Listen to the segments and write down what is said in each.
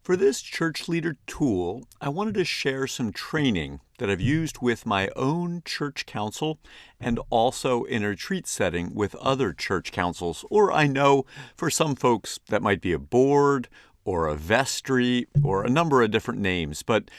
For this church leader tool, I wanted to share some training that I've used with my own church council and also in a retreat setting with other church councils. Or I know for some folks that might be a board or a vestry or a number of different names, but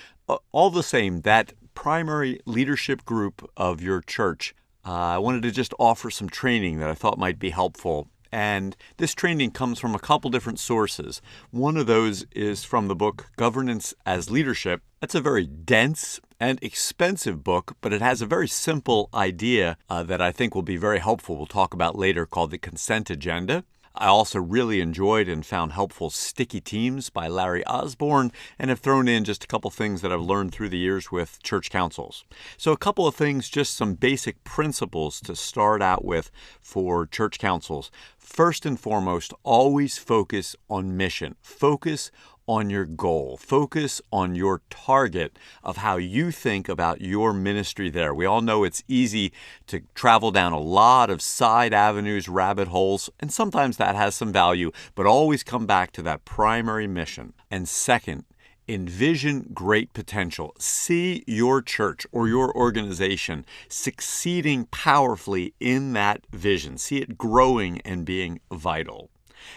all the same, that primary leadership group of your church, I wanted to just offer some training that I thought might be helpful. And this training comes from a couple different sources. One of those is from the book Governance as Leadership. That's a very dense and expensive book, but it has a very simple idea that I think will be very helpful. We'll talk about later, called the Consent Agenda. I also really enjoyed and found helpful Sticky Teams by Larry Osborne, and have thrown in just a couple things that I've learned through the years with church councils. So a couple of things, just some basic principles to start out with for church councils. First and foremost, always focus on mission. Focus on your goal. Focus on your target of how you think about your ministry there. We all know it's easy to travel down a lot of side avenues, rabbit holes, and sometimes that has some value, but always come back to that primary mission. And second, envision great potential. See your church or your organization succeeding powerfully in that vision. See it growing and being vital.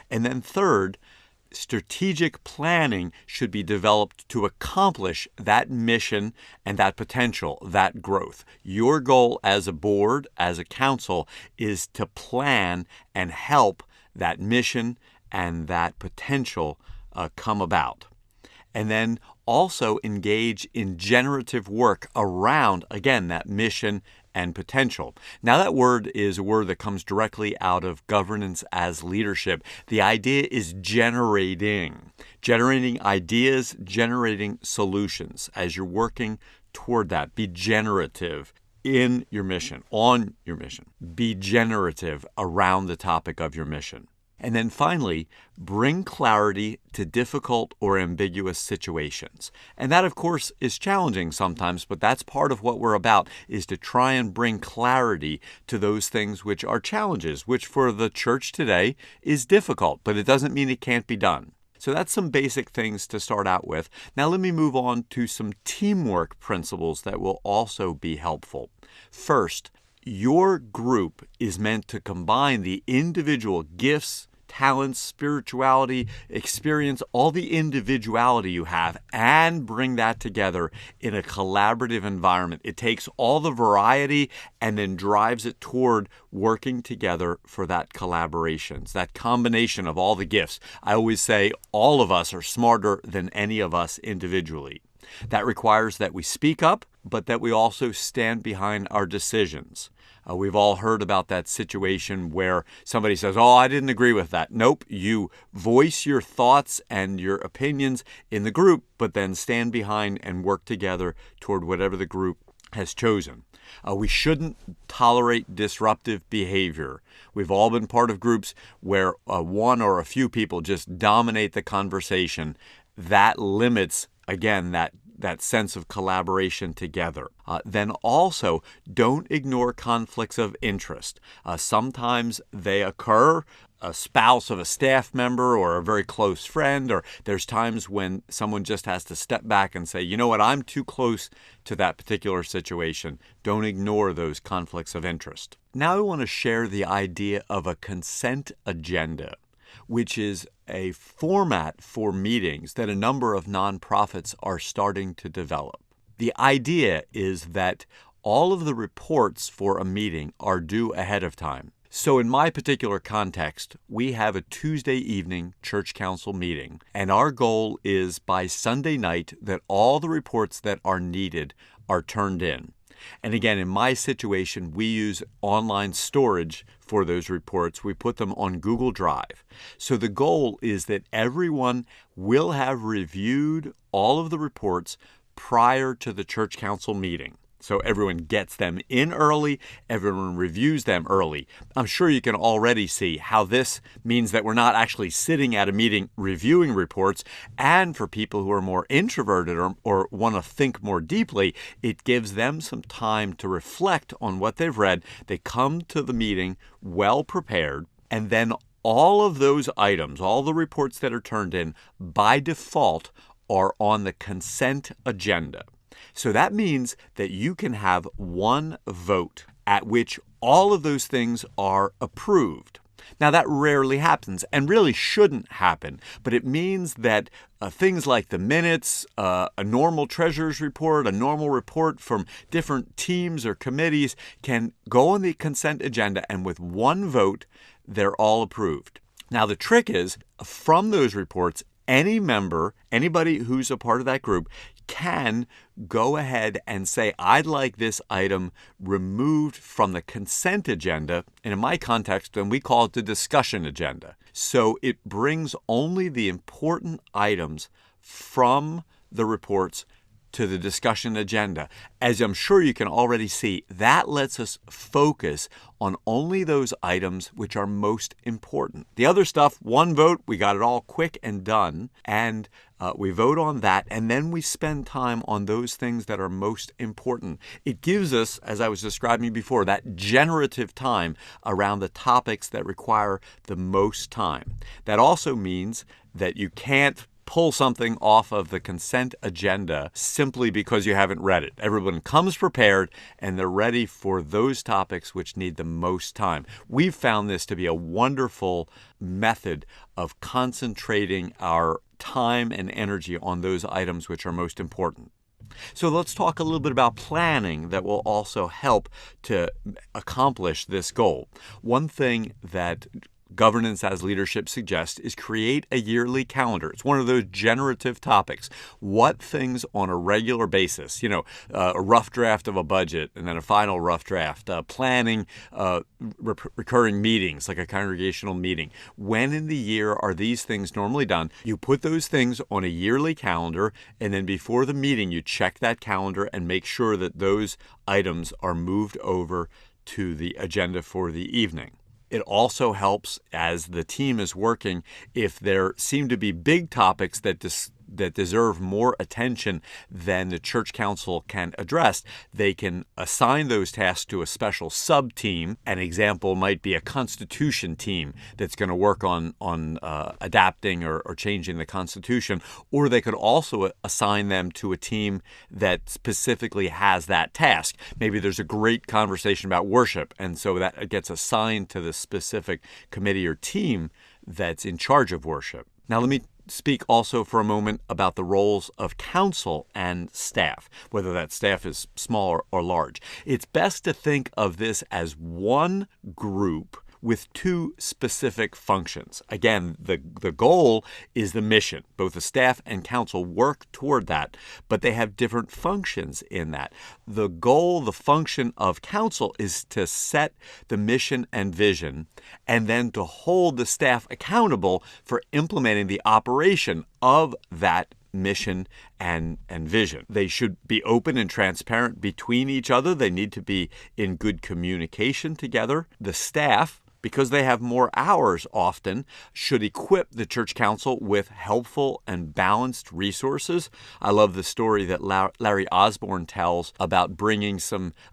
And then third, strategic planning should be developed to accomplish that mission and that potential, that growth. Your goal as a board, as a council, is to plan and help that mission and that potential come about. And then also engage in generative work around, again, that mission and potential. Now, that word is a word that comes directly out of Governance as Leadership. The idea is generating ideas, generating solutions. As you're working toward that, be generative in your mission, on your mission. Be generative around the topic of your mission. And then finally, bring clarity to difficult or ambiguous situations. And that, of course, is challenging sometimes, but that's part of what we're about, is to try and bring clarity to those things which are challenges, which for the church today is difficult, but it doesn't mean it can't be done. So that's some basic things to start out with. Now let me move on to some teamwork principles that will also be helpful. First, your group is meant to combine the individual gifts, talents, spirituality, experience, all the individuality you have, and bring that together in a collaborative environment. It takes all the variety and then drives it toward working together for that collaborations, that combination of all the gifts. I always say all of us are smarter than any of us individually. That requires that we speak up, but that we also stand behind our decisions. We've all heard about that situation where somebody says, "Oh, I didn't agree with that." Nope, you voice your thoughts and your opinions in the group, but then stand behind and work together toward whatever the group has chosen. We shouldn't tolerate disruptive behavior. We've all been part of groups where one or a few people just dominate the conversation. That limits, again, that sense of collaboration together. Then also, don't ignore conflicts of interest. Sometimes they occur, a spouse of a staff member or a very close friend, or there's times when someone just has to step back and say, you know what, I'm too close to that particular situation. Don't ignore those conflicts of interest. Now I want to share the idea of a consent agenda, which is a format for meetings that a number of nonprofits are starting to develop. The idea is that all of the reports for a meeting are due ahead of time. So in my particular context, we have a Tuesday evening church council meeting, and our goal is by Sunday night that all the reports that are needed are turned in. And again, in my situation, we use online storage for those reports. We put them on Google Drive. So the goal is that everyone will have reviewed all of the reports prior to the church council meeting. So everyone gets them in early, everyone reviews them early. I'm sure you can already see how this means that we're not actually sitting at a meeting reviewing reports. And for people who are more introverted or want to think more deeply, it gives them some time to reflect on what they've read. They come to the meeting well prepared. And then all of those items, all the reports that are turned in, by default are on the consent agenda. So that means that you can have one vote at which all of those things are approved. Now, that rarely happens and really shouldn't happen, but it means that things like the minutes, a normal treasurer's report, a normal report from different teams or committees can go on the consent agenda, and with one vote, they're all approved. Now, the trick is, from those reports, any member, anybody who's a part of that group, can go ahead and say, I'd like this item removed from the consent agenda. And in my context, then we call it the discussion agenda. So it brings only the important items from the reports to the discussion agenda. As I'm sure you can already see, that lets us focus on only those items which are most important. The other stuff, one vote, we got it all quick and done, and we vote on that, and then we spend time on those things that are most important. It gives us, as I was describing before, that generative time around the topics that require the most time. That also means that you can't pull something off of the consent agenda simply because you haven't read it. Everyone comes prepared, and they're ready for those topics which need the most time. We've found this to be a wonderful method of concentrating our time and energy on those items which are most important. So let's talk a little bit about planning that will also help to accomplish this goal. One thing that Governance as Leadership suggests is create a yearly calendar. It's one of those generative topics. What things on a regular basis, a rough draft of a budget and then a final rough draft, planning recurring meetings like a congregational meeting. When in the year are these things normally done? You put those things on a yearly calendar, and then before the meeting, you check that calendar and make sure that those items are moved over to the agenda for the evening. It also helps as the team is working if there seem to be big topics that deserve more attention than the church council can address. They can assign those tasks to a special sub-team. An example might be a constitution team that's going to work on adapting or changing the Constitution, or they could also assign them to a team that specifically has that task. Maybe there's a great conversation about worship, and so that gets assigned to the specific committee or team that's in charge of worship. Now, let me speak also for a moment about the roles of council and staff, whether that staff is small or large. It's best to think of this as one group with two specific functions. Again, the goal is the mission. Both the staff and council work toward that, but they have different functions in that. The goal, the function of council is to set the mission and vision, and then to hold the staff accountable for implementing the operation of that mission and vision. They should be open and transparent between each other. They need to be in good communication together. The staff, because they have more hours often, should equip the church council with helpful and balanced resources. I love the story that Larry Osborne tells about bringing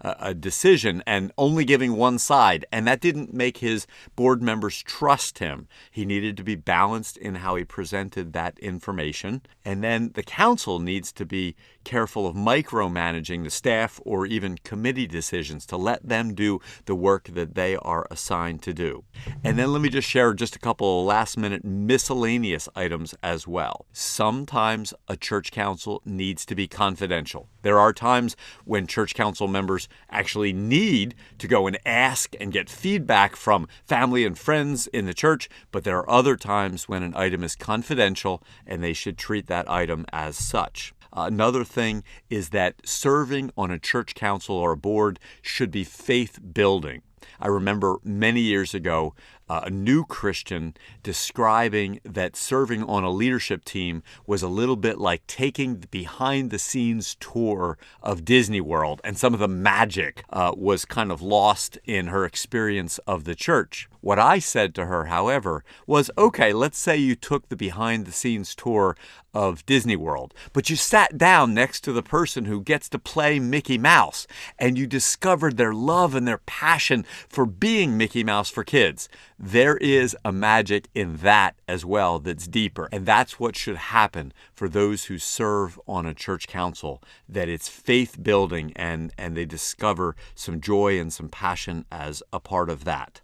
a decision and only giving one side, and that didn't make his board members trust him. He needed to be balanced in how he presented that information. And then the council needs to be careful of micromanaging the staff or even committee decisions, to let them do the work that they are assigned to do. And then let me just share just a couple of last-minute miscellaneous items as well. Sometimes a church council needs to be confidential. There are times when church council members actually need to go and ask and get feedback from family and friends in the church, but there are other times when an item is confidential and they should treat that item as such. Another thing is that serving on a church council or a board should be faith-building. I remember many years ago a new Christian describing that serving on a leadership team was a little bit like taking the behind-the-scenes tour of Disney World, and some of the magic was kind of lost in her experience of the church. What I said to her, however, was, okay, let's say you took the behind-the-scenes tour of Disney World, but you sat down next to the person who gets to play Mickey Mouse, and you discovered their love and their passion for being Mickey Mouse for kids. There is a magic in that as well that's deeper, and that's what should happen for those who serve on a church council, that it's faith building and they discover some joy and some passion as a part of that.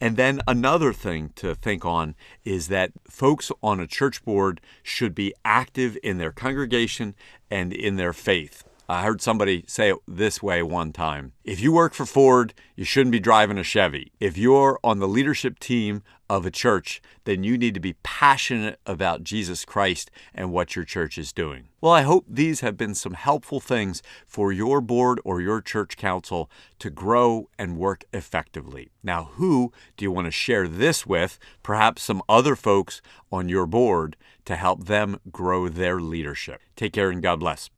And then another thing to think on is that folks on a church board should be active in their congregation and in their faith. I heard somebody say it this way one time: if you work for Ford, you shouldn't be driving a Chevy. If you're on the leadership team of a church, then you need to be passionate about Jesus Christ and what your church is doing. Well, I hope these have been some helpful things for your board or your church council to grow and work effectively. Now, who do you want to share this with? Perhaps some other folks on your board to help them grow their leadership. Take care and God bless.